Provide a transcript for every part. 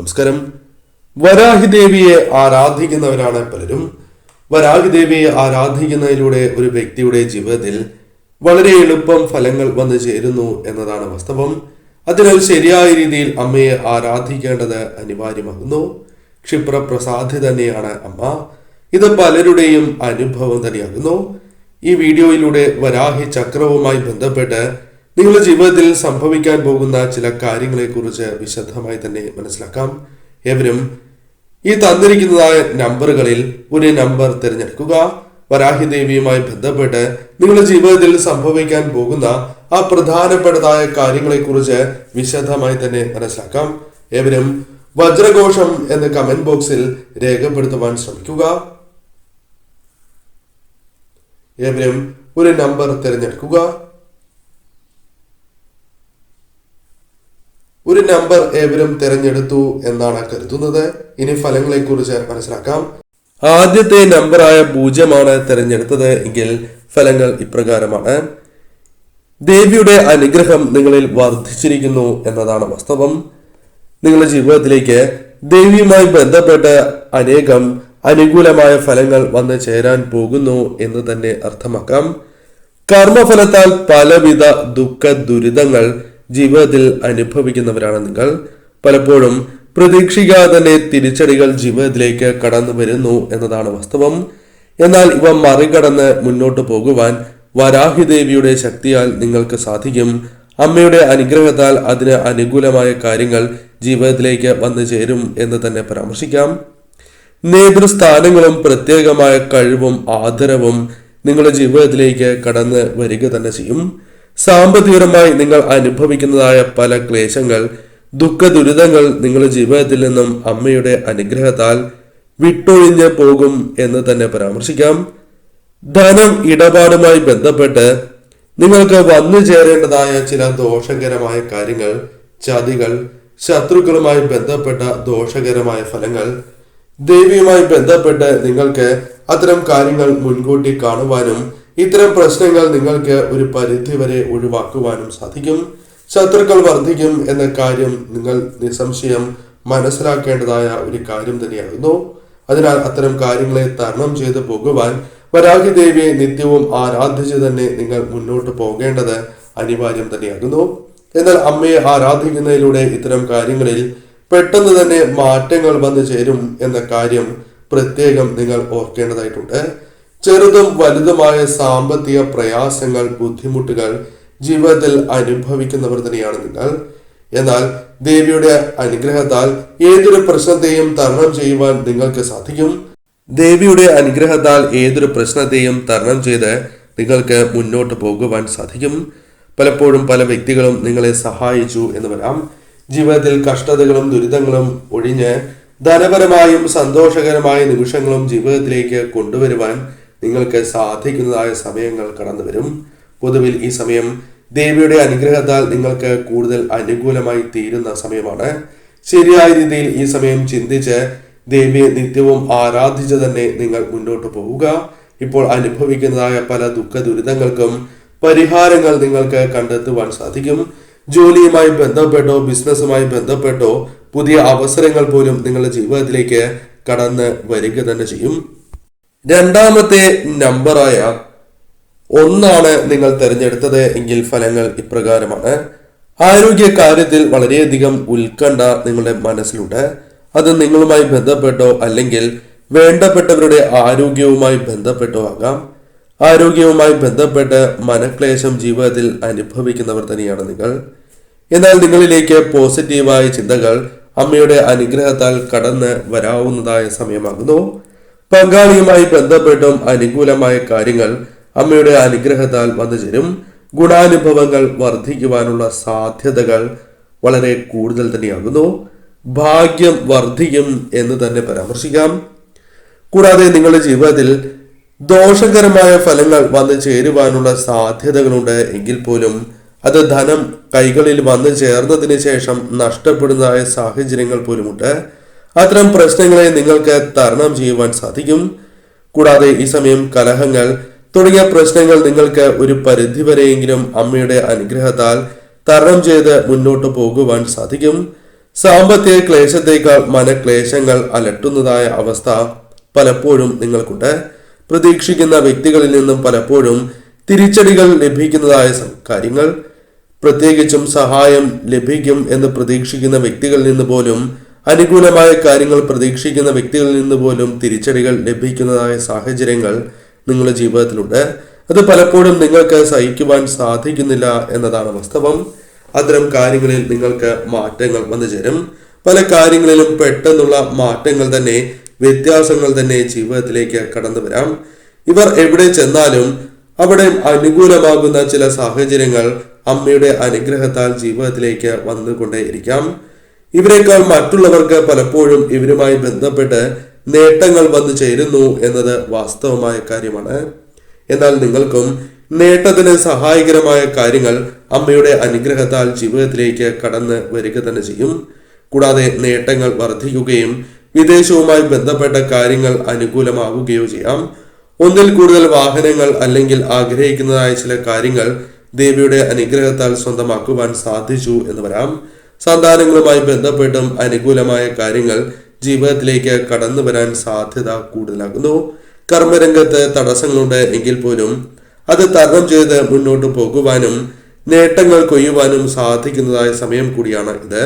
നമസ്കാരം. വരാഹിദേവിയെ ആരാധിക്കുന്നവരാണ് പലരും. വരാഹിദേവിയെ ആരാധിക്കുന്നതിലൂടെ ഒരു വ്യക്തിയുടെ ജീവിതത്തിൽ വളരെ എളുപ്പം ഫലങ്ങൾ വന്നു ചേരുന്നു എന്നതാണ് വാസ്തവം. അതിനാൽ ശരിയായ രീതിയിൽ അമ്മയെ ആരാധിക്കേണ്ടത് അനിവാര്യമാകുന്നു. ക്ഷിപ്രപ്രസാദി തന്നെയാണ് അമ്മ. ഇത് പലരുടെയും അനുഭവം തന്നെയാകുന്നു. ഈ വീഡിയോയിലൂടെ വരാഹി ചക്രവുമായി ബന്ധപ്പെട്ട് നിങ്ങളുടെ ജീവിതത്തിൽ സംഭവിക്കാൻ പോകുന്ന ചില കാര്യങ്ങളെക്കുറിച്ച് വിശദമായി തന്നെ മനസ്സിലാക്കാം. ഏവരും ഈ തന്നിരിക്കുന്നതായ നമ്പറുകളിൽ ഒരു നമ്പർ തിരഞ്ഞെടുക്കുക. വരാഹി ദേവിയുമായി ബന്ധപ്പെട്ട് നിങ്ങളുടെ ജീവിതത്തിൽ സംഭവിക്കാൻ പോകുന്ന ആ പ്രധാനപ്പെട്ടതായ കാര്യങ്ങളെക്കുറിച്ച് വിശദമായി തന്നെ മനസ്സിലാക്കാം. ഏവരും വജ്രഘോഷം എന്ന കമന്റ് ബോക്സിൽ രേഖപ്പെടുത്തുവാൻ ശ്രമിക്കുക. ഏവരും ഒരു നമ്പർ തിരഞ്ഞെടുക്കുക. ഒരു നമ്പർ ഏവരും തിരഞ്ഞെടുത്തു എന്നാണ് കരുതുന്നത്. ഇനി ഫലങ്ങളെ കുറിച്ച് മനസ്സിലാക്കാം. ആദ്യത്തെ നമ്പറായ 0 തിരഞ്ഞെടുത്തത് എങ്കിൽ ഫലങ്ങൾ ഇപ്രകാരമാണ്. ദേവിയുടെ അനുഗ്രഹം നിങ്ങളിൽ വർദ്ധിച്ചിരിക്കുന്നു എന്നതാണ് വാസ്തവം. നിങ്ങളുടെ ജീവിതത്തിലേക്ക് ദേവിയുമായി ബന്ധപ്പെട്ട് അനേകം അനുകൂലമായ ഫലങ്ങൾ വന്നു ചേരാൻ പോകുന്നു എന്ന് തന്നെ അർത്ഥമാക്കാം. കർമ്മഫലത്താൽ പലവിധ ദുഃഖ ദുരിതങ്ങൾ ജീവിതത്തിൽ അനുഭവിക്കുന്നവരാണ് നിങ്ങൾ. പലപ്പോഴും പ്രതീക്ഷിക്കാതെ തന്നെ തിരിച്ചടികൾ ജീവിതത്തിലേക്ക് കടന്നു വരുന്നു എന്നതാണ് വാസ്തവം. എന്നാൽ ഇവ മറികടന്ന് മുന്നോട്ട് പോകുവാൻ വരാഹി ദേവിയുടെ ശക്തിയാൽ നിങ്ങൾക്ക് സാധിക്കും. അമ്മയുടെ അനുഗ്രഹത്താൽ അതിന് അനുകൂലമായ കാര്യങ്ങൾ ജീവിതത്തിലേക്ക് വന്നു ചേരും എന്ന് തന്നെ പരാമർശിക്കാം. നേതൃസ്ഥാനങ്ങളും പ്രത്യേകമായ കഴിവും ആദരവും നിങ്ങളുടെ ജീവിതത്തിലേക്ക് കടന്ന് വരിക തന്നെ ചെയ്യും. സാമ്പത്തികപരമായി നിങ്ങൾ അനുഭവിക്കുന്നതായ പല ക്ലേശങ്ങൾ, ദുഃഖ ദുരിതങ്ങൾ നിങ്ങളുടെ ജീവിതത്തിൽ നിന്നും അമ്മയുടെ അനുഗ്രഹത്താൽ വിട്ടൊഴിഞ്ഞ് പോകും എന്ന് തന്നെ പരാമർശിക്കാം. ധനം ഇടപാടുമായി ബന്ധപ്പെട്ട് നിങ്ങൾക്ക് വന്നു ചേരേണ്ടതായ ചില ദോഷകരമായ കാര്യങ്ങൾ, ചതികൾ, ശത്രുക്കളുമായി ബന്ധപ്പെട്ട ദോഷകരമായ ഫലങ്ങൾ, ദേവിയുമായി ബന്ധപ്പെട്ട് നിങ്ങൾക്ക് അത്തരം കാര്യങ്ങൾ മുൻകൂട്ടി കാണുവാനും ഇത്തരം പ്രശ്നങ്ങൾ നിങ്ങൾക്ക് ഒരു പരിധി വരെ ഒഴിവാക്കുവാനും സാധിക്കും. ശത്രുക്കൾ വർദ്ധിക്കും എന്ന കാര്യം നിങ്ങൾ നിസ്സംശയം മനസ്സിലാക്കേണ്ടതായ ഒരു കാര്യം തന്നെയാകുന്നു. അതിനാൽ അത്തരം കാര്യങ്ങളെ തരണം ചെയ്ത് പോകുവാൻ വരാഹി ദേവിയെ നിത്യവും ആരാധിച്ച് തന്നെ നിങ്ങൾ മുന്നോട്ട് പോകേണ്ടത് അനിവാര്യം തന്നെയാകുന്നു. എന്നാൽ അമ്മയെ ആരാധിക്കുന്നതിലൂടെ ഇത്തരം കാര്യങ്ങളിൽ പെട്ടെന്ന് തന്നെ മാറ്റങ്ങൾ വന്നു ചേരും എന്ന കാര്യം പ്രത്യേകം നിങ്ങൾ ഓർക്കേണ്ടതായിട്ടുണ്ട്. ചെറുതും വലുതുമായ സാമ്പത്തിക പ്രയാസങ്ങൾ, ബുദ്ധിമുട്ടുകൾ ജീവിതത്തിൽ അനുഭവിക്കുന്നവർ തന്നെയാണ് നിങ്ങൾ. എന്നാൽ ദേവിയുടെ അനുഗ്രഹത്താൽ ഏതൊരു പ്രശ്നത്തെയും തരണം ചെയ്യുവാൻ നിങ്ങൾക്ക് സാധിക്കും. ദേവിയുടെ അനുഗ്രഹത്താൽ ഏതൊരു പ്രശ്നത്തെയും തരണം ചെയ്ത് നിങ്ങൾക്ക് മുന്നോട്ട് പോകുവാൻ സാധിക്കും. പലപ്പോഴും പല വ്യക്തികളും നിങ്ങളെ സഹായിച്ചു എന്ന് വരാം. ജീവിതത്തിൽ കഷ്ടതകളും ദുരിതങ്ങളും ഒഴിഞ്ഞ് ധനപരമായും സന്തോഷകരമായ നിമിഷങ്ങളും ജീവിതത്തിലേക്ക് കൊണ്ടുവരുവാൻ നിങ്ങൾക്ക് സാധിക്കുന്നതായ സമയങ്ങൾ കടന്നു വരും. പൊതുവിൽ ഈ സമയം ദേവിയുടെ അനുഗ്രഹത്താൽ നിങ്ങൾക്ക് കൂടുതൽ അനുകൂലമായി തീരുന്ന സമയമാണ്. ശരിയായ രീതിയിൽ ഈ സമയം ചിന്തിച്ച് ദേവിയെ നിത്യവും ആരാധിച്ച് തന്നെ നിങ്ങൾ മുന്നോട്ട് പോവുക. ഇപ്പോൾ അനുഭവിക്കുന്നതായ പല ദുഃഖ ദുരിതങ്ങൾക്കും പരിഹാരങ്ങൾ നിങ്ങൾക്ക് കണ്ടെത്തുവാൻ സാധിക്കും. ജോലിയുമായി ബന്ധപ്പെട്ടോ ബിസിനസ്സുമായി ബന്ധപ്പെട്ടോ പുതിയ അവസരങ്ങൾ പോലും നിങ്ങളുടെ ജീവിതത്തിലേക്ക് കടന്ന് വരിക തന്നെ ചെയ്യും. രണ്ടാമത്തെ നമ്പറായ 1 നിങ്ങൾ തിരഞ്ഞെടുത്തത് എങ്കിൽ ഫലങ്ങൾ ഇപ്രകാരമാണ്. ആരോഗ്യ കാര്യത്തിൽ വളരെയധികം ഉത്കണ്ഠ നിങ്ങളുടെ മനസ്സിലുണ്ട്. അത് നിങ്ങളുമായി ബന്ധപ്പെട്ടോ അല്ലെങ്കിൽ വേണ്ടപ്പെട്ടവരുടെ ആരോഗ്യവുമായി ബന്ധപ്പെട്ടോ ആകാം. ആരോഗ്യവുമായി ബന്ധപ്പെട്ട് മനക്ലേശം ജീവിതത്തിൽ അനുഭവിക്കുന്നവർ തന്നെയാണ് നിങ്ങൾ. എന്നാൽ നിങ്ങളിലേക്ക് പോസിറ്റീവായ ചിന്തകൾ അമ്മയുടെ അനുഗ്രഹത്താൽ കടന്ന് വരാവുന്നതായ സമയമാകുന്നു. പങ്കാളിയുമായി ബന്ധപ്പെട്ടും അനുകൂലമായ കാര്യങ്ങൾ അമ്മയുടെ അനുഗ്രഹത്താൽ വന്നു ചേരും. ഗുണാനുഭവങ്ങൾ വർദ്ധിക്കുവാനുള്ള സാധ്യതകൾ വളരെ കൂടുതൽ തന്നെയാകുന്നു. ഭാഗ്യം വർദ്ധിക്കും എന്ന് തന്നെ പരാമർശിക്കാം. കൂടാതെ നിങ്ങളുടെ ജീവിതത്തിൽ ദോഷകരമായ ഫലങ്ങൾ വന്നു ചേരുവാനുള്ള സാധ്യതകളുണ്ട് എങ്കിൽ പോലും അത് ധനം കൈകളിൽ വന്നു ചേർന്നതിന് ശേഷം നഷ്ടപ്പെടുന്നതായ സാഹചര്യങ്ങൾ പോലുമുണ്ട്. അത്തരം പ്രശ്നങ്ങളെ നിങ്ങൾക്ക് തരണം ചെയ്യുവാൻ സാധിക്കും. കൂടാതെ ഈ സമയം കലഹങ്ങൾ തുടങ്ങിയ പ്രശ്നങ്ങൾ നിങ്ങൾക്ക് ഒരു പരിധിവരെയെങ്കിലും അമ്മയുടെ അനുഗ്രഹത്താൽ തരണം ചെയ്ത് മുന്നോട്ട് പോകുവാൻ സാധിക്കും. സാമ്പത്തിക ക്ലേശത്തേക്കാൾ മനക്ലേശങ്ങൾ അലട്ടുന്നതായ അവസ്ഥ പലപ്പോഴും നിങ്ങൾക്കുണ്ട്. പ്രതീക്ഷിക്കുന്ന വ്യക്തികളിൽ നിന്നും പലപ്പോഴും തിരിച്ചടികൾ ലഭിക്കുന്നതായ കാര്യങ്ങൾ, പ്രത്യേകിച്ചും സഹായം ലഭിക്കും എന്ന് പ്രതീക്ഷിക്കുന്ന വ്യക്തികളിൽ നിന്ന് പോലും, അനുകൂലമായ കാര്യങ്ങൾ പ്രതീക്ഷിക്കുന്ന വ്യക്തികളിൽ നിന്ന് പോലും തിരിച്ചടികൾ ലഭിക്കുന്നതായ സാഹചര്യങ്ങൾ നിങ്ങളുടെ ജീവിതത്തിലുണ്ട്. അത് പലപ്പോഴും നിങ്ങൾക്ക് സഹിക്കുവാൻ സാധിക്കുന്നില്ല എന്നതാണ് വാസ്തവം. അത്തരം കാര്യങ്ങളിൽ നിങ്ങൾക്ക് മാറ്റങ്ങൾ വന്നു ചേരും. പല കാര്യങ്ങളിലും പെട്ടെന്നുള്ള മാറ്റങ്ങൾ തന്നെ, വ്യത്യാസങ്ങൾ തന്നെ ജീവിതത്തിലേക്ക് കടന്നു വരാം. ഇവർ എവിടെ ചെന്നാലും അവിടെ അനുകൂലമാകുന്ന ചില സാഹചര്യങ്ങൾ അമ്മയുടെ അനുഗ്രഹത്താൽ ജീവിതത്തിലേക്ക് വന്നുകൊണ്ടേയിരിക്കാം. ഇവരെക്കാൾ മറ്റുള്ളവർക്ക് പലപ്പോഴും ഇവരുമായി ബന്ധപ്പെട്ട് നേട്ടങ്ങൾ വന്നു ചേരുന്നു എന്നത് വാസ്തവമായ കാര്യമാണ്. എന്നാൽ നിങ്ങൾക്കും നേട്ടത്തിന് സഹായകരമായ കാര്യങ്ങൾ അമ്മയുടെ അനുഗ്രഹത്താൽ ജീവിതത്തിലേക്ക് കടന്ന് വരിക തന്നെ ചെയ്യും. കൂടാതെ നേട്ടങ്ങൾ വർദ്ധിക്കുകയും വിദേശവുമായി ബന്ധപ്പെട്ട കാര്യങ്ങൾ അനുകൂലമാവുകയോ ചെയ്യാം. ഒന്നിൽ കൂടുതൽ വാഹനങ്ങൾ അല്ലെങ്കിൽ ആഗ്രഹിക്കുന്നതായ ചില കാര്യങ്ങൾ ദേവിയുടെ അനുഗ്രഹത്താൽ സ്വന്തമാക്കുവാൻ സാധിച്ചു എന്ന് വരാം. സന്താനങ്ങളുമായി ബന്ധപ്പെട്ടും അനുകൂലമായ കാര്യങ്ങൾ ജീവിതത്തിലേക്ക് കടന്നു വരാൻ സാധ്യത കൂടുതലാകുന്നു. കർമ്മരംഗത്ത് തടസ്സങ്ങളുണ്ട് എങ്കിൽ പോലും അത് തരണം ചെയ്ത് മുന്നോട്ട് പോകുവാനും നേട്ടങ്ങൾ കൊയ്യുവാനും സാധിക്കുന്നതായ സമയം കൂടിയാണ് ഇത്.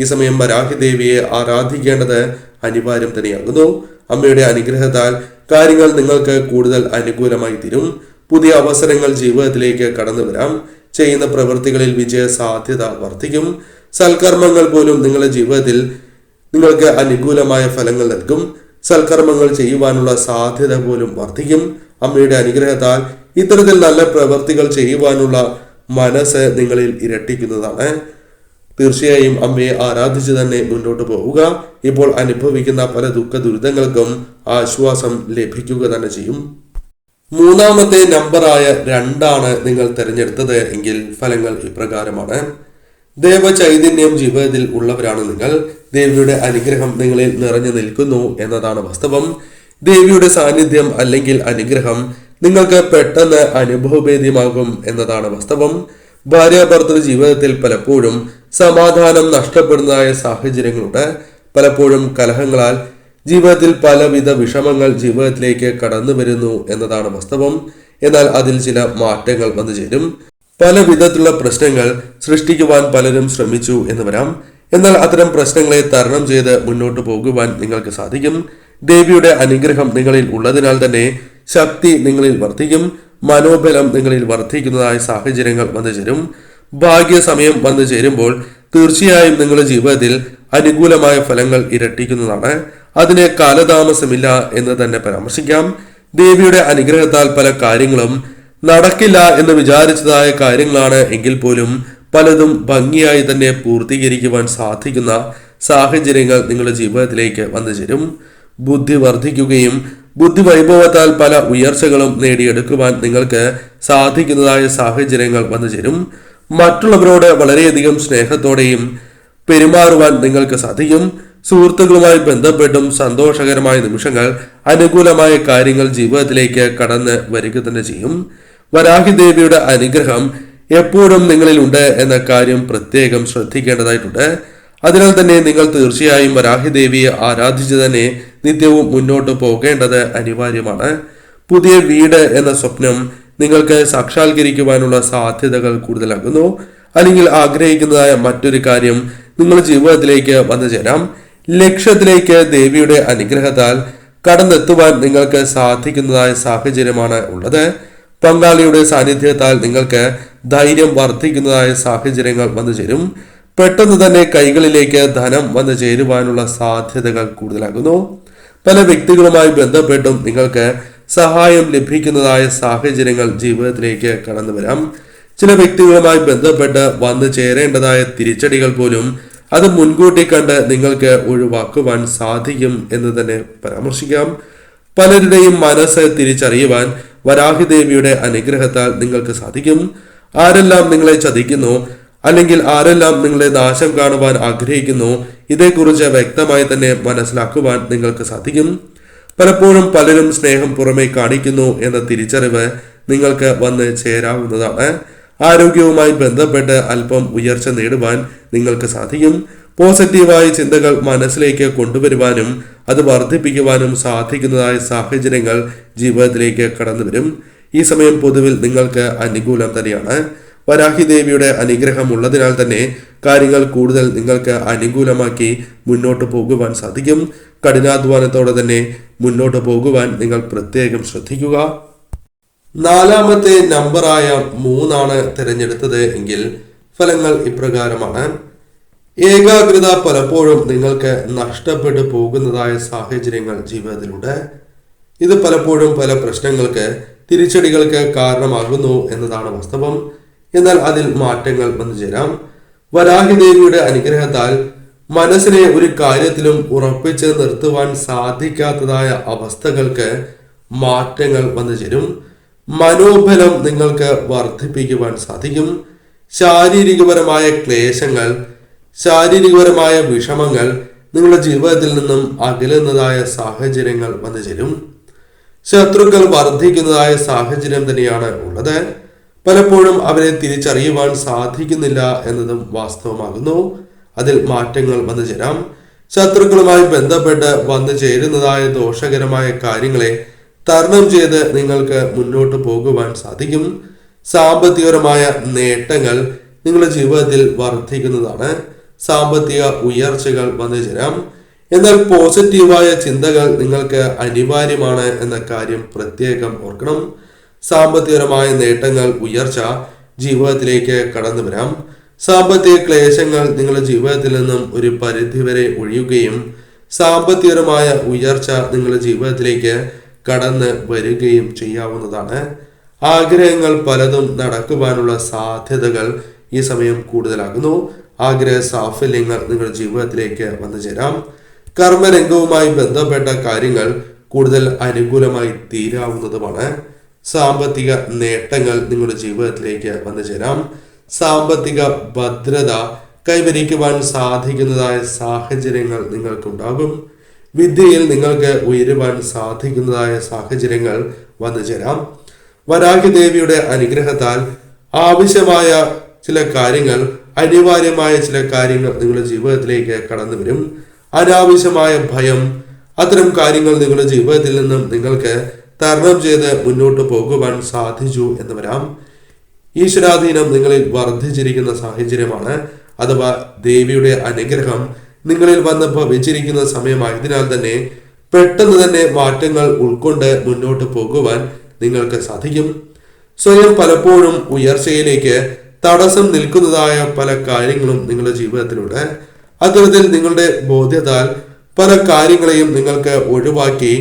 ഈ സമയം വരാഹി ദേവിയെ ആരാധിക്കേണ്ടത് അനിവാര്യം തന്നെയാകുന്നു. അമ്മയുടെ അനുഗ്രഹത്താൽ കാര്യങ്ങൾ നിങ്ങൾക്ക് കൂടുതൽ അനുകൂലമായി തീരും. പുതിയ അവസരങ്ങൾ ജീവിതത്തിലേക്ക് കടന്നു വരാം. ചെയ്യുന്ന പ്രവൃത്തികളിൽ വിജയ സാധ്യത വർദ്ധിക്കും. സൽക്കർമ്മങ്ങൾ പോലും നിങ്ങളുടെ ജീവിതത്തിൽ നിങ്ങൾക്ക് അനുകൂലമായ ഫലങ്ങൾ നൽകും. സൽക്കർമ്മങ്ങൾ ചെയ്യുവാനുള്ള സാധ്യത പോലും വർദ്ധിക്കും. അമ്മയുടെ അനുഗ്രഹത്താൽ ഇത്തരത്തിൽ നല്ല പ്രവൃത്തികൾ ചെയ്യുവാനുള്ള മനസ്സ് നിങ്ങളിൽ ഇരട്ടിക്കുന്നതാണ്. തീർച്ചയായും അമ്മയെ ആരാധിച്ച് തന്നെ മുന്നോട്ട് പോവുക. ഇപ്പോൾ അനുഭവിക്കുന്ന പല ദുഃഖ ദുരിതങ്ങൾക്കും ആശ്വാസം ലഭിക്കുക തന്നെ ചെയ്യും. മൂന്നാമത്തെ നമ്പറായ 2 നിങ്ങൾ തിരഞ്ഞെടുത്തത് എങ്കിൽ ഫലങ്ങൾ ഇപ്രകാരമാണ്. ദേവചൈതന്യം ജീവിതത്തിൽ ഉള്ളവരാണ് നിങ്ങൾ. ദേവിയുടെ അനുഗ്രഹം നിങ്ങളിൽ നിറഞ്ഞു നിൽക്കുന്നു എന്നതാണ് വാസ്തവം. ദേവിയുടെ സാന്നിധ്യം അല്ലെങ്കിൽ അനുഗ്രഹം നിങ്ങൾക്ക് പെട്ടെന്ന് അനുഭവഭേദ്യമാകും എന്നതാണ് വാസ്തവം. ഭാര്യാഭർത്തൃ ജീവിതത്തിൽ പലപ്പോഴും സമാധാനം നഷ്ടപ്പെടുന്നതായ സാഹചര്യങ്ങളുണ്ട്. പലപ്പോഴും കലഹങ്ങളാൽ ജീവിതത്തിൽ പലവിധ വിഷമങ്ങൾ ജീവിതത്തിലേക്ക് കടന്നു വരുന്നു എന്നതാണ് വാസ്തവം. എന്നാൽ അതിൽ ചില മാറ്റങ്ങൾ വന്നു ചേരും. പല വിധത്തിലുള്ള പ്രശ്നങ്ങൾ സൃഷ്ടിക്കുവാൻ പലരും ശ്രമിച്ചു എന്ന് വരാം. എന്നാൽ അത്തരം പ്രശ്നങ്ങളെ തരണം ചെയ്ത് മുന്നോട്ട് പോകുവാൻ നിങ്ങൾക്ക് സാധിക്കും. ദേവിയുടെ അനുഗ്രഹം നിങ്ങളിൽ ഉള്ളതിനാൽ തന്നെ ശക്തി നിങ്ങളിൽ വർദ്ധിക്കും. മനോബലം നിങ്ങളിൽ വർദ്ധിക്കുന്നതായ സാഹചര്യങ്ങൾ വന്നു ചേരും. ഭാഗ്യസമയം വന്നു ചേരുമ്പോൾ തീർച്ചയായും നിങ്ങളുടെ ജീവിതത്തിൽ അനുകൂലമായ ഫലങ്ങൾ ഇരട്ടിക്കുന്നതാണ്. അതിന് കാലതാമസമില്ല എന്ന് തന്നെ പരാമർശിക്കാം. ദേവിയുടെ അനുഗ്രഹത്താൽ പല കാര്യങ്ങളും നടക്കില്ല എന്ന് വിചാരിച്ചതായ കാര്യങ്ങളാണ് എങ്കിൽ പോലും പലതും ഭംഗിയായി തന്നെ പൂർത്തീകരിക്കുവാൻ സാധിക്കുന്ന സാഹചര്യങ്ങൾ നിങ്ങളുടെ ജീവിതത്തിലേക്ക് വന്നു ചേരും. ബുദ്ധി വർദ്ധിക്കുകയും ബുദ്ധി വൈഭവത്താൽ പല ഉയർച്ചകളും നേടിയെടുക്കുവാൻ നിങ്ങൾക്ക് സാധിക്കുന്നതായ സാഹചര്യങ്ങൾ വന്നു ചേരും. മറ്റുള്ളവരോട് വളരെയധികം സ്നേഹത്തോടെയും പെരുമാറുവാൻ നിങ്ങൾക്ക് സാധിക്കും. സുഹൃത്തുക്കളുമായി ബന്ധപ്പെട്ടും സന്തോഷകരമായ നിമിഷങ്ങൾ, അനുകൂലമായ കാര്യങ്ങൾ ജീവിതത്തിലേക്ക് കടന്ന് വരിക തന്നെ ചെയ്യും. വരാഹി ദേവിയുടെ അനുഗ്രഹം എപ്പോഴും നിങ്ങളിൽ ഉണ്ട് എന്ന കാര്യം പ്രത്യേകം ശ്രദ്ധിക്കേണ്ടതായിട്ടുണ്ട്. അതിനാൽ തന്നെ നിങ്ങൾ തീർച്ചയായും വരാഹി ദേവിയെ ആരാധിച്ച് തന്നെ നിത്യവും മുന്നോട്ട് പോകേണ്ടത് അനിവാര്യമാണ്. പുതിയ വീട് എന്ന സ്വപ്നം നിങ്ങൾക്ക് സാക്ഷാത്കരിക്കുവാനുള്ള സാധ്യതകൾ കൂടുതലാകുന്നു. അല്ലെങ്കിൽ ആഗ്രഹിക്കുന്നതായ മറ്റൊരു കാര്യം നിങ്ങളുടെ ജീവിതത്തിലേക്ക് വന്നു ചേരാം. ലക്ഷ്യത്തിലേക്ക് ദേവിയുടെ അനുഗ്രഹത്താൽ കടന്നെത്തുവാൻ നിങ്ങൾക്ക് സാധിക്കുന്നതായ സാഹചര്യമാണ് ഉള്ളത്. പങ്കാളിയുടെ സാന്നിധ്യത്താൽ നിങ്ങൾക്ക് ധൈര്യം വർദ്ധിക്കുന്നതായ സാഹചര്യങ്ങൾ വന്നു ചേരും. പെട്ടെന്ന് തന്നെ കൈകളിലേക്ക് ധനം വന്നു ചേരുവാനുള്ള സാധ്യതകൾ കൂടുതലാകുന്നു. പല വ്യക്തികളുമായി ബന്ധപ്പെട്ടും നിങ്ങൾക്ക് സഹായം ലഭിക്കുന്നതായ സാഹചര്യങ്ങൾ ജീവിതത്തിലേക്ക് കടന്നു വരാം. ചില വ്യക്തികളുമായി ബന്ധപ്പെട്ട് വന്നു ചേരേണ്ടതായ തിരിച്ചടികൾ പോലും അത് മുൻകൂട്ടി കണ്ട് നിങ്ങൾക്ക് ഒഴിവാക്കുവാൻ സാധിക്കും എന്ന് തന്നെ പരാമർശിക്കാം. പലരുടെയും മനസ്സ് തിരിച്ചറിയുവാൻ വരാഹി ദേവിയുടെ അനുഗ്രഹത്താൽ നിങ്ങൾക്ക് സാധിക്കും. ആരെല്ലാം നിങ്ങളെ ചതിക്കുന്നു അല്ലെങ്കിൽ ആരെല്ലാം നിങ്ങളെ നാശം കാണുവാൻ ആഗ്രഹിക്കുന്നു, ഇതേക്കുറിച്ച് വ്യക്തമായി തന്നെ മനസ്സിലാക്കുവാൻ നിങ്ങൾക്ക് സാധിക്കും. പലപ്പോഴും പലരും സ്നേഹം പുറമെ കാണിക്കുന്നു എന്ന തിരിച്ചറിവ് നിങ്ങൾക്ക് വന്ന് ചേരാവുന്നതാണ്. ആരോഗ്യവുമായി ബന്ധപ്പെട്ട് അല്പം ഉയർച്ച നേടുവാൻ നിങ്ങൾക്ക് സാധിക്കും. പോസിറ്റീവായ ചിന്തകൾ മനസ്സിലേക്ക് കൊണ്ടുവരുവാനും അത് വർദ്ധിപ്പിക്കുവാനും സാധിക്കുന്നതായ സാഹചര്യങ്ങൾ ജീവിതത്തിലേക്ക് കടന്നു വരും. ഈ സമയം പൊതുവിൽ നിങ്ങൾക്ക് അനുകൂലം തന്നെയാണ്. വരാഹി ദേവിയുടെ അനുഗ്രഹം ഉള്ളതിനാൽ തന്നെ കാര്യങ്ങൾ കൂടുതൽ നിങ്ങൾക്ക് അനുകൂലമാക്കി മുന്നോട്ട് പോകുവാൻ സാധിക്കും. കഠിനാധ്വാനത്തോടെ തന്നെ മുന്നോട്ട് പോകുവാൻ നിങ്ങൾ പ്രത്യേകം ശ്രദ്ധിക്കുക. നാലാമത്തെ നമ്പറായ 3 തിരഞ്ഞെടുത്തത് എങ്കിൽ ഫലങ്ങൾ ഇപ്രകാരമാണ്. ഏകാഗ്രത പലപ്പോഴും നിങ്ങൾക്ക് നഷ്ടപ്പെട്ടു പോകുന്നതായ സാഹചര്യങ്ങൾ ജീവിതത്തിലുണ്ട്. ഇത് പലപ്പോഴും പല പ്രശ്നങ്ങൾക്ക്, തിരിച്ചടികൾക്ക് കാരണമാകുന്നു എന്നതാണ് വാസ്തവം. എന്നാൽ അതിൽ മാറ്റങ്ങൾ വന്നു ചേരാം. വരാഹി ദേവിയുടെ അനുഗ്രഹത്താൽ മനസ്സിനെ ഒരു കാര്യത്തിലും ഉറപ്പിച്ച് നിർത്തുവാൻ സാധിക്കാത്തതായ അവസ്ഥകൾക്ക് മാറ്റങ്ങൾ വന്നു ചേരും. മനോബലം നിങ്ങൾക്ക് വർദ്ധിപ്പിക്കുവാൻ സാധിക്കും. ശാരീരികപരമായ ക്ലേശങ്ങൾ, ശാരീരികപരമായ വിഷമങ്ങൾ നിങ്ങളുടെ ജീവിതത്തിൽ നിന്നും അകലുന്നതായ സാഹചര്യങ്ങൾ വന്നു ചേരും. ശത്രുക്കൾ വർദ്ധിക്കുന്നതായ സാഹചര്യം തന്നെയാണ് ഉള്ളത്. പലപ്പോഴും അവരെ തിരിച്ചറിയുവാൻ സാധിക്കുന്നില്ല എന്നതും വാസ്തവമാകുന്നു. അതിൽ മാറ്റങ്ങൾ വന്നു ചേരാം. ശത്രുക്കളുമായി ബന്ധപ്പെട്ട് വന്നു ചേരുന്നതായ ദോഷകരമായ കാര്യങ്ങളെ തരണം ചെയ്ത് നിങ്ങൾക്ക് മുന്നോട്ട് പോകുവാൻ സാധിക്കും. സാമ്പത്തികപരമായ നേട്ടങ്ങൾ നിങ്ങളുടെ ജീവിതത്തിൽ വർദ്ധിക്കുന്നതാണ്. സാമ്പത്തിക ഉയർച്ചകൾ വന്നു ചേരാം. എന്നാൽ പോസിറ്റീവായ ചിന്തകൾ നിങ്ങൾക്ക് അനിവാര്യമാണ് എന്ന കാര്യം പ്രത്യേകം ഓർക്കണം. സാമ്പത്തികപരമായ നേട്ടങ്ങൾ, ഉയർച്ച ജീവിതത്തിലേക്ക് കടന്നു വരാം. സാമ്പത്തിക ക്ലേശങ്ങൾ നിങ്ങളുടെ ജീവിതത്തിൽ നിന്നും ഒരു പരിധിവരെ ഒഴിയുകയും സാമ്പത്തികപരമായ ഉയർച്ച നിങ്ങളുടെ ജീവിതത്തിലേക്ക് കടന്ന് വരികയും ചെയ്യാവുന്നതാണ്. ആഗ്രഹങ്ങൾ പലതും നടക്കുവാനുള്ള സാധ്യതകൾ ഈ സമയം കൂടുതലാകുന്നു. ആഗ്രഹ സാഫല്യങ്ങൾ നിങ്ങളുടെ ജീവിതത്തിലേക്ക് വന്നു ചേരാം. കർമ്മരംഗവുമായി ബന്ധപ്പെട്ട കാര്യങ്ങൾ കൂടുതൽ അനുകൂലമായി തീരാവുന്നതുമാണ്. സാമ്പത്തിക നേട്ടങ്ങൾ നിങ്ങളുടെ ജീവിതത്തിലേക്ക് വന്നു ചേരാം. സാമ്പത്തിക ഭദ്രത കൈവരിക്കുവാൻ സാധിക്കുന്നതായ സാഹചര്യങ്ങൾ നിങ്ങൾക്കുണ്ടാകും. വിദ്യയിൽ നിങ്ങൾക്ക് ഉയരുവാൻ സാധിക്കുന്നതായ സാഹചര്യങ്ങൾ വന്നു ചേരാം. വരാഹി ദേവിയുടെ അനുഗ്രഹത്താൽ ആവശ്യമായ ചില കാര്യങ്ങൾ, അനിവാര്യമായ ചില കാര്യങ്ങൾ നിങ്ങളുടെ ജീവിതത്തിലേക്ക് കടന്നു വരും. അനാവശ്യമായ ഭയം, അത്തരം കാര്യങ്ങൾ നിങ്ങളുടെ ജീവിതത്തിൽ നിന്നും നിങ്ങൾക്ക് തരണം ചെയ്ത് മുന്നോട്ട് പോകുവാൻ സാധിച്ചു എന്ന് വരാം. ഈശ്വരാധീനം നിങ്ങളിൽ വർദ്ധിച്ചിരിക്കുന്ന സാഹചര്യമാണ്. അഥവാ ദേവിയുടെ അനുഗ്രഹം നിങ്ങളിൽ വന്ന് ഭവിച്ചിരിക്കുന്ന സമയമായതിനാൽ തന്നെ പെട്ടെന്ന് തന്നെ മാറ്റങ്ങൾ ഉൾക്കൊണ്ട് മുന്നോട്ട് പോകുവാൻ നിങ്ങൾക്ക് സാധിക്കും. സ്വയം പലപ്പോഴും ഉയർച്ചയിലേക്ക് തടസ്സം നിൽക്കുന്നതായ പല കാര്യങ്ങളും നിങ്ങളുടെ ജീവിതത്തിലുണ്ട്. അത്തരത്തിൽ നിങ്ങളുടെ ബോധ്യത്താൽ പല കാര്യങ്ങളെയും നിങ്ങൾക്ക് ഒഴിവാക്കി,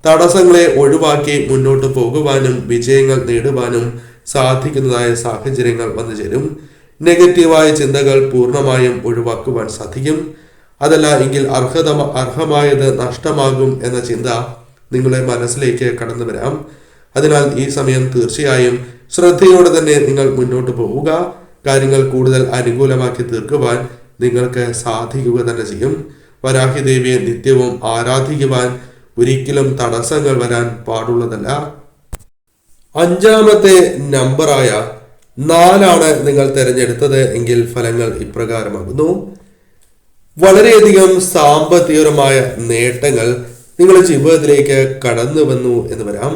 തടസ്സങ്ങളെ ഒഴിവാക്കി മുന്നോട്ട് പോകുവാനും വിജയങ്ങൾ നേടുവാനും സാധിക്കുന്നതായ സാഹചര്യങ്ങൾ വന്നു ചേരും. നെഗറ്റീവായ ചിന്തകൾ പൂർണ്ണമായും ഒഴിവാക്കുവാൻ സാധിക്കും. അതല്ല എങ്കിൽ അർഹമായത് നഷ്ടമാകും എന്ന ചിന്ത നിങ്ങളുടെ മനസ്സിലേക്ക് കടന്നു വരാം. അതിനാൽ ഈ സമയം തീർച്ചയായും ശ്രദ്ധയോടെ തന്നെ നിങ്ങൾ മുന്നോട്ട് പോവുക. കാര്യങ്ങൾ കൂടുതൽ അനുകൂലമാക്കി തീർക്കുവാൻ നിങ്ങൾക്ക് സാധിക്കുക തന്നെ ചെയ്യും. വരാഹി ദേവിയെ നിത്യവും ആരാധിക്കുവാൻ ഒരിക്കലും തടസ്സങ്ങൾ വരാൻ പാടുള്ളതല്ല. അഞ്ചാമത്തെ നമ്പറായ 4 നിങ്ങൾ തിരഞ്ഞെടുത്തത് എങ്കിൽ ഫലങ്ങൾ ഇപ്രകാരമാകുന്നു. വളരെയധികം സാമ്പത്തികപരമായ നേട്ടങ്ങൾ നിങ്ങളുടെ ജീവിതത്തിലേക്ക് കടന്നു വന്നു എന്ന് വരാം.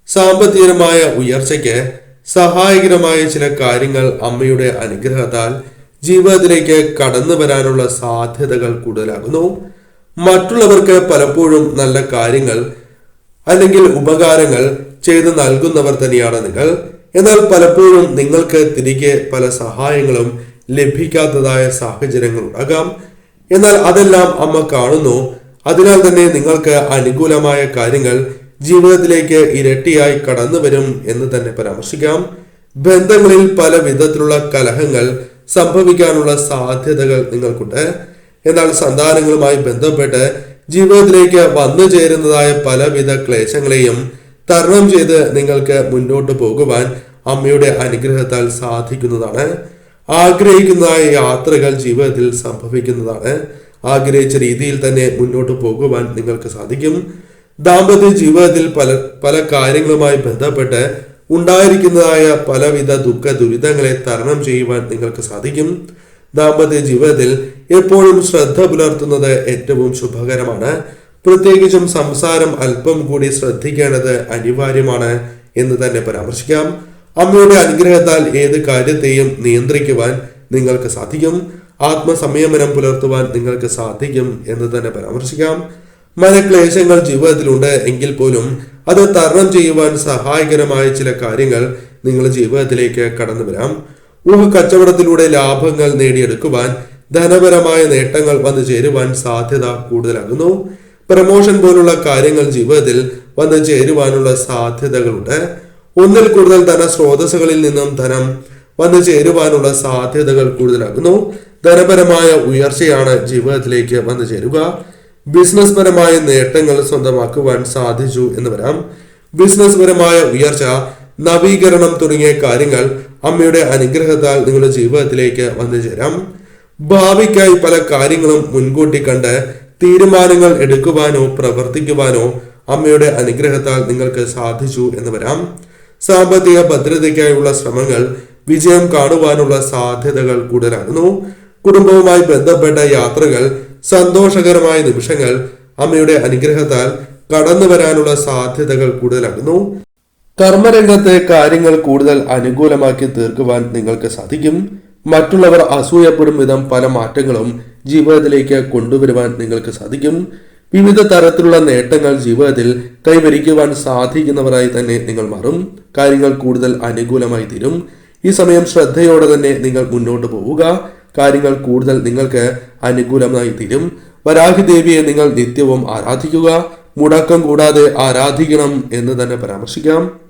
സാമ്പത്തികപരമായ ഉയർച്ചയ്ക്ക് സഹായകരമായ ചില കാര്യങ്ങൾ അമ്മയുടെ അനുഗ്രഹത്താൽ ജീവിതത്തിലേക്ക് കടന്നു വരാനുള്ള സാധ്യതകൾ കൂടുതലാകുന്നു. മറ്റുള്ളവർക്ക് പലപ്പോഴും നല്ല കാര്യങ്ങൾ അല്ലെങ്കിൽ ഉപകാരങ്ങൾ ചെയ്തു നൽകുന്നവർ തന്നെയാണ് നിങ്ങൾ. എന്നാൽ പലപ്പോഴും നിങ്ങൾക്ക് തിരികെ പല സഹായങ്ങളും ലഭിക്കാത്തതായ സാഹചര്യങ്ങൾ ഉണ്ടാകാം. എന്നാൽ അതെല്ലാം അമ്മ കാണുന്നു. അതിനാൽ തന്നെ നിങ്ങൾക്ക് അനുകൂലമായ കാര്യങ്ങൾ ജീവിതത്തിലേക്ക് ഇരട്ടിയായി കടന്നു വരും എന്ന് തന്നെ പരാമർശിക്കാം. ബന്ധങ്ങളിൽ പല വിധത്തിലുള്ള കലഹങ്ങൾ സംഭവിക്കാനുള്ള സാധ്യതകൾ നിങ്ങൾക്കുണ്ട്. എന്നാൽ സന്താനങ്ങളുമായി ബന്ധപ്പെട്ട് ജീവിതത്തിലേക്ക് വന്നു ചേരുന്നതായ പലവിധ ക്ലേശങ്ങളെയും തരണം ചെയ്ത് നിങ്ങൾക്ക് മുന്നോട്ട് പോകുവാൻ അമ്മയുടെ അനുഗ്രഹത്താൽ സാധിക്കുന്നതാണ്. ആഗ്രഹിക്കുന്ന യാത്രകൾ ജീവിതത്തിൽ സംഭവിക്കുന്നതാണ്. ആഗ്രഹിച്ച രീതിയിൽ തന്നെ മുന്നോട്ട് പോകുവാൻ നിങ്ങൾക്ക് സാധിക്കും. ദാമ്പത്യ ജീവിതത്തിൽ പല കാര്യങ്ങളുമായി ബന്ധപ്പെട്ട് ഉണ്ടായിരിക്കുന്നതായ പലവിധ ദുഃഖ ദുരിതങ്ങളെ തരണം ചെയ്യുവാൻ നിങ്ങൾക്ക് സാധിക്കും. ദാമ്പത്യ ജീവിതത്തിൽ എപ്പോഴും ശ്രദ്ധ പുലർത്തുന്നത് ഏറ്റവും ശുഭകരമാണ്. പ്രത്യേകിച്ചും സംസാരം അല്പം കൂടി ശ്രദ്ധിക്കേണ്ടത് അനിവാര്യമാണ് എന്ന് തന്നെ പരാമർശിക്കാം. അമ്മയുടെ അനുഗ്രഹത്താൽ ഏത് കാര്യത്തെയും നിയന്ത്രിക്കുവാൻ നിങ്ങൾക്ക് സാധിക്കും. ആത്മസംയമനം പുലർത്തുവാൻ നിങ്ങൾക്ക് സാധിക്കും എന്ന് തന്നെ പരാമർശിക്കാം. മനക്ലേശങ്ങൾ ജീവിതത്തിലുണ്ട് എങ്കിൽ പോലും അത് തരണം ചെയ്യുവാൻ സഹായകരമായ ചില കാര്യങ്ങൾ നിങ്ങളുടെ ജീവിതത്തിലേക്ക് കടന്നു വരാം. കച്ചവടത്തിലൂടെ ലാഭങ്ങൾ നേടിയെടുക്കുവാൻ ധനപരമായ നേട്ടങ്ങൾ വന്നു ചേരുവാൻ സാധ്യത കൂടുതലാകുന്നു. പ്രമോഷൻ പോലുള്ള കാര്യങ്ങൾ ജീവിതത്തിൽ വന്നു ചേരുവാനുള്ള സാധ്യതകളുണ്ട്. ഒന്നിൽ കൂടുതൽ ധനസ്രോതസ്സുകളിൽ നിന്നും ധനം വന്നു ചേരുവാനുള്ള സാധ്യതകൾ കൂടുതലാകുന്നു. ധനപരമായ ഉയർച്ചയാണ് ജീവിതത്തിലേക്ക് വന്നു ചേരുക. ബിസിനസ് പരമായ നേട്ടങ്ങൾ സ്വന്തമാക്കുവാൻ സാധിച്ചു എന്ന് വരാം. ബിസിനസ് പരമായ ഉയർച്ച, നവീകരണം തുടങ്ങിയ കാര്യങ്ങൾ അമ്മയുടെ അനുഗ്രഹത്താൽ നിങ്ങളുടെ ജീവിതത്തിലേക്ക് വന്നു ചേരാം. ഭാവിക്കായി പല കാര്യങ്ങളും മുൻകൂട്ടി കണ്ട് തീരുമാനങ്ങൾ എടുക്കുവാനോ പ്രവർത്തിക്കുവാനോ അമ്മയുടെ അനുഗ്രഹത്താൽ നിങ്ങൾക്ക് സാധിച്ചു എന്ന് വരാം. സാമ്പത്തിക ഭദ്രതയ്ക്കായുള്ള ശ്രമങ്ങൾ വിജയം കാണുവാനുള്ള സാധ്യതകൾ കൂടുതലാകുന്നു. കുടുംബവുമായി ബന്ധപ്പെട്ട യാത്രകൾ, സന്തോഷകരമായ നിമിഷങ്ങൾ അമ്മയുടെ അനുഗ്രഹത്താൽ കടന്നു വരാനുള്ള സാധ്യതകൾ കൂടുതലാകുന്നു. കർമ്മരംഗത്തെ കാര്യങ്ങൾ കൂടുതൽ അനുകൂലമാക്കി തീർക്കുവാൻ നിങ്ങൾക്ക് സാധിക്കും. മറ്റുള്ളവർ അസൂയപ്പെടും വിധം പല മാറ്റങ്ങളും ജീവിതത്തിലേക്ക് കൊണ്ടുവരുവാൻ നിങ്ങൾക്ക് സാധിക്കും. വിവിധ തരത്തിലുള്ള നേട്ടങ്ങൾ ജീവിതത്തിൽ കൈവരിക്കുവാൻ സാധിക്കുന്നവരായി തന്നെ നിങ്ങൾ മാറും. കാര്യങ്ങൾ കൂടുതൽ അനുകൂലമായി തീരും. ഈ സമയം ശ്രദ്ധയോടെ തന്നെ നിങ്ങൾ മുന്നോട്ട് പോവുക. കാര്യങ്ങൾ കൂടുതൽ നിങ്ങൾക്ക് അനുകൂലമായി തീരും. വരാഹി ദേവിയെ നിങ്ങൾ നിത്യവും ആരാധിക്കുക. മുടക്കം കൂടാതെ ആരാധിക്കണം എന്ന് തന്നെ പരാമർശിക്കാം.